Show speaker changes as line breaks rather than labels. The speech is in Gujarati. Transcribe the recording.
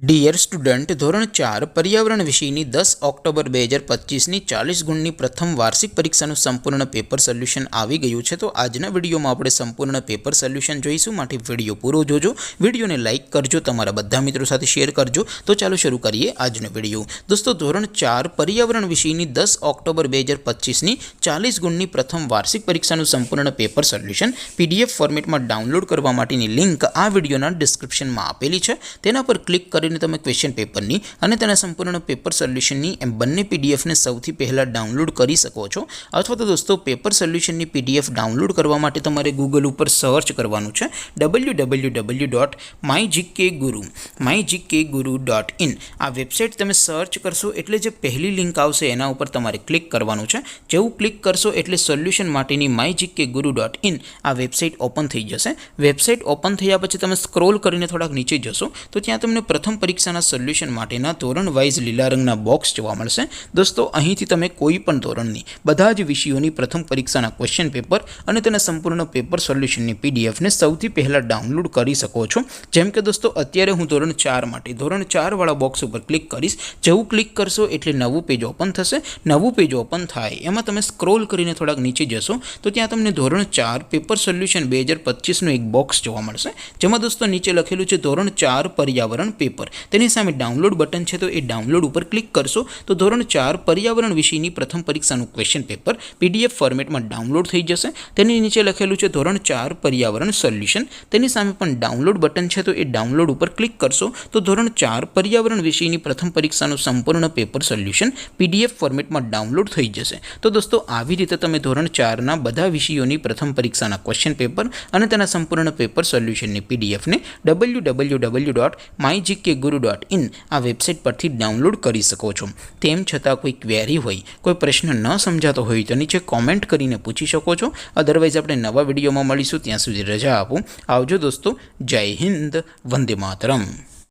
ડિયર સ્ટુડન્ટ, ધોરણ 4 પર્યાવરણ વિષયની 10 ઓક્ટોબર 2025ની 40 ગુણની પ્રથમ વાર્ષિક પરીક્ષાનું સંપૂર્ણ પેપર સોલ્યુશન આવી ગયું છે। તો આજના વિડીયોમાં આપણે સંપૂર્ણ પેપર સોલ્યુશન જોઈશું, માટે વિડીયો પૂરો જોજો, વિડીયોને લાઇક કરજો, તમારા બધા મિત્રો સાથે શેર કરજો। તો ચાલો શરૂ કરીએ આજનો વિડીયો। દોસ્તો, ધોરણ 4 પર્યાવરણ વિષયની 10 ઓક્ટોબર 2025ની 40 ગુણની પ્રથમ વાર્ષિક પરીક્ષાનું સંપૂર્ણ પેપર સોલ્યુશન PDF ફોર્મેટમાં ડાઉનલોડ કરવા માટેની લિંક આ વિડીયોના ડિસ્ક્રિપ્શનમાં આપેલી છે। તેના પર ક્લિક કરી તમે ક્વેશ્ચન પેપરની અને તેના સંપૂર્ણ પેપર સોલ્યુશનની એમ બંને પીડીએફને સૌથી પહેલા ડાઉનલોડ કરી શકો છો। અથવા તો દોસ્તો, પેપર સોલ્યુશનની પીડીએફ ડાઉનલોડ કરવા માટે તમારે ગૂગલ ઉપર સર્ચ કરવાનું છે www.mygkguru.in। આ વેબસાઇટ તમે સર્ચ કરશો એટલે જે પહેલી લિંક આવશે એના ઉપર તમારે ક્લિક કરવાનું છે। જેવું ક્લિક કરશો એટલે સોલ્યુશન માટેની mygkguru.in આ વેબસાઇટ ઓપન થઈ જશે। વેબસાઇટ ઓપન થયા પછી તમે સ્ક્રોલ કરીને થોડાક નીચે જશો તો ત્યાં તમને પ્રથમ પરીક્ષાના સોલ્યુશન માટેના ધોરણ વાઇઝ લીલા રંગના બોક્સ જોવા મળશે। દોસ્તો, અહીંથી તમે કોઈ પણ ધોરણની બધા જ વિષયોની પ્રથમ પરીક્ષાના ક્વેશ્ચન પેપર અને તેના સંપૂર્ણ પેપર સોલ્યુશનની પીડીએફને સૌથી પહેલાં ડાઉનલોડ કરી શકો છો। જેમ કે દોસ્તો, અત્યારે હું ધોરણ 4 માટે ધોરણ 4 વાળા બોક્સ ઉપર ક્લિક કરીશ। જેવું ક્લિક કરશો એટલે નવું પેજ ઓપન થશે। નવું પેજ ઓપન થાય એમાં તમે સ્ક્રોલ કરીને થોડાક નીચે જશો તો ત્યાં તમને ધોરણ 4 પેપર સોલ્યુશન 2025નું એક બોક્સ જોવા મળશે, જેમાં દોસ્તો નીચે લખેલું છે ધોરણ 4 પર્યાવરણ પેપર। તેની સામે ડાઉનલોડ બટન છે, તો એ ડાઉનલોડ ઉપર ક્લિક કરશો તો ધોરણ 4 પર્યાવરણ વિષયની પ્રથમ પરીક્ષાનું ક્વેશ્ચન પેપર PDF ફોર્મેટમાં ડાઉનલોડ થઈ જશે। તેની નીચે લખેલું છે ધોરણ 4 પર્યાવરણ સોલ્યુશન। તેની સામે પણ ડાઉનલોડ બટન છે, તો એ ડાઉનલોડ ઉપર ક્લિક કરશો તો ધોરણ 4 પર્યાવરણ વિષયની પ્રથમ પરીક્ષાનું સંપૂર્ણ પેપર સોલ્યુશન PDF ફોર્મેટમાં ડાઉનલોડ થઈ જશે। તો દોસ્તો, આવી રીતે તમે ધોરણ 4ના બધા વિષયોની પ્રથમ પરીક્ષાના ક્વેશ્ચન પેપર અને તેના સંપૂર્ણ પેપર સોલ્યુશનની પીડીએફને www.mygkguru.in આ વેબસાઇટ પરથી ડાઉનલોડ કરી શકો છો। તેમ છતાં કોઈ ક્વેરી હોય, કોઈ પ્રશ્ન ન સમજાતો હોય તો નીચે કોમેન્ટ કરીને પૂછી શકો છો। અદરવાઇઝ આપણે નવા વિડીયોમાં મળીશું, ત્યાં સુધી રજા આપો। આવજો દોસ્તો, જય હિન્દ, વંદે માતરમ।